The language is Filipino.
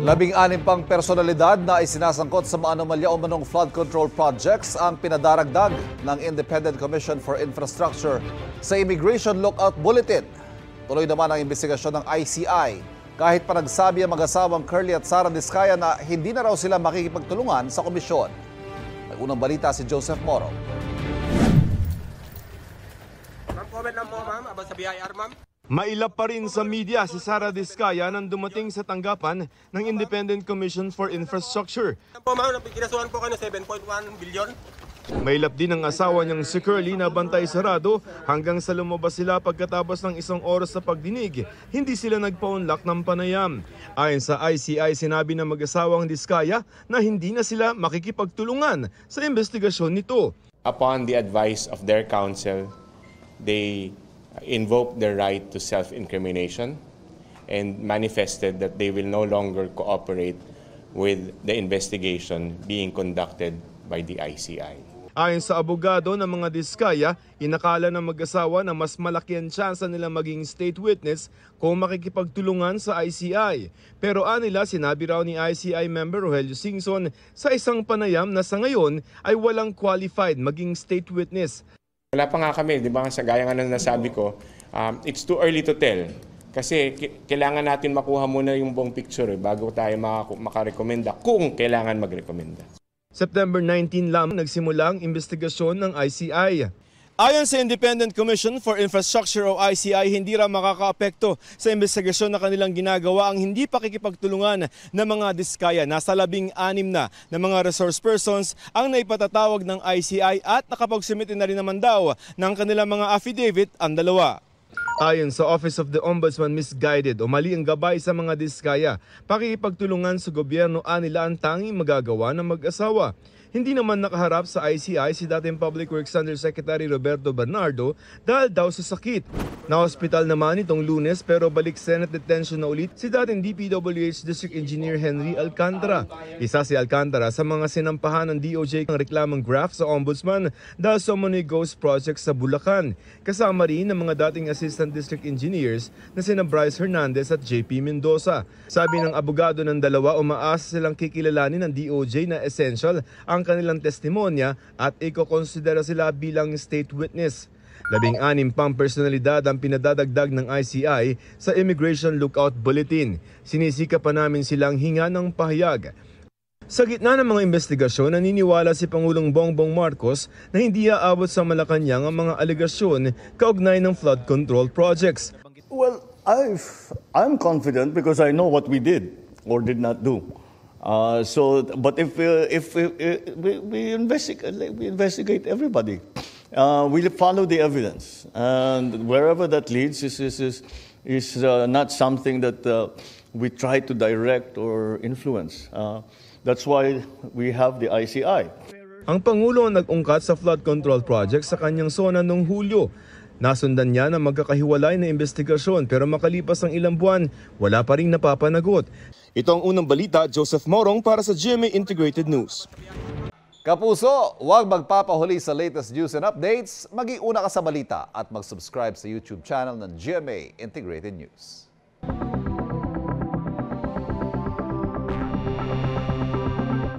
16 pang personalidad na isinasangkot sa maanumalya o manong flood control projects ang pinadaragdag ng Independent Commission for Infrastructure sa Immigration Lookout Bulletin. Tuloy naman ang investigasyon ng ICI kahit pa nagsabi ang mag-asawang Curly at Sara Diskaya na hindi na raw sila makikipagtulungan sa komisyon. May unang balita si Joseph Moro. Comment lang po ma'am, abang sa BIR ma'am. Mailap pa rin sa media si Sara Diskaya nang dumating sa tanggapan ng Independent Commission for Infrastructure. Po ma'am, kinasuhan po kayo ng 7.1 billion. Mailap din ang asawa niyang si Curly na bantay sarado hanggang sa lumabas sila pagkatapos ng 1 oras sa pagdinig. Hindi sila nagpa-unlock ng panayam. Ayon sa ICI, sinabi ng mag-asawang Diskaya na hindi na sila makikipagtulungan sa investigasyon nito. Upon the advice of their counsel, they invoked their right to self-incrimination and manifested that they will no longer cooperate with the investigation being conducted by the ICI. Ayon sa abogado ng mga Diskaya, inakala ng mag-asawa na mas malaki ang tsansa nila maging state witness kung makikipagtulungan sa ICI. Pero anila, sinabi raw ni ICI member Rogelio Singson sa isang panayam na sa ngayon ay walang qualified maging state witness. Wala pa nga kami, di ba? Sa gaya nga ng nasabi ko, it's too early to tell. Kasi kailangan natin makuha muna yung buong picture bago tayo makarekomenda kung kailangan magrekomenda. September 19 lang nagsimula ang investigasyon ng ICI. Ayon sa Independent Commission for Infrastructure o ICI, hindi raw makakaapekto sa investigasyon na kanilang ginagawa ang hindi pakikipagtulungan ng mga Diskaya. Nasa 16 na mga resource persons ang naipatatawag ng ICI at nakapagsumite na rin naman daw ng kanilang mga affidavit ang dalawa. Ayon sa Office of the Ombudsman, misguided o mali ang gabay sa mga Diskaya. Pakikipagtulungan sa gobyerno anila ang tanging magagawa ng mag-asawa. Hindi naman nakaharap sa ICI si dating Public Works Undersecretary Roberto Bernardo dahil daw sa sakit. Na-hospital naman itong Lunes pero balik Senate detention na ulit si dating DPWH District Engineer Henry Alcantara. Isa si Alcantara sa mga sinampahan ng DOJ ng reklamang graft sa Ombudsman dahil sa umano'y ghost project sa Bulacan. Kasama rin ng mga dating Assistant District Engineers na sina Bryce Hernandez at JP Mendoza. Sabi ng abogado ng dalawa, umaasa silang kikilalanin ng DOJ na essential ang kanilang testimonya at iko-konsidera sila bilang state witness. 16 pang personalidad ang pinadadagdag ng ICI sa Immigration Lookout Bulletin. Sinisika pa namin silang hinga ng pahayag. Sa gitna ng mga investigasyon, naniniwala si Pangulong Bongbong Marcos na hindi aabot sa Malacanang ang mga alegasyon kaugnay ng flood control projects. Well, I'm confident because I know what we did or did not do. But if we investigate everybody, we follow the evidence, and wherever that leads is not something that we try to direct or influence. That's why we have the ICI. Ang Pangulo ang nag-ungkat sa flood control project sa kanyang sona noong Hulyo. Nasundan niya na magkakahiwalay na investigasyon pero makalipas ang ilang buwan, wala pa rin napapanagot. Ito ang unang balita, Joseph Morong para sa GMA Integrated News. Kapuso, huwag magpapahuli sa latest news and updates. Mag-iuna ka sa balita at mag-subscribe sa YouTube channel ng GMA Integrated News.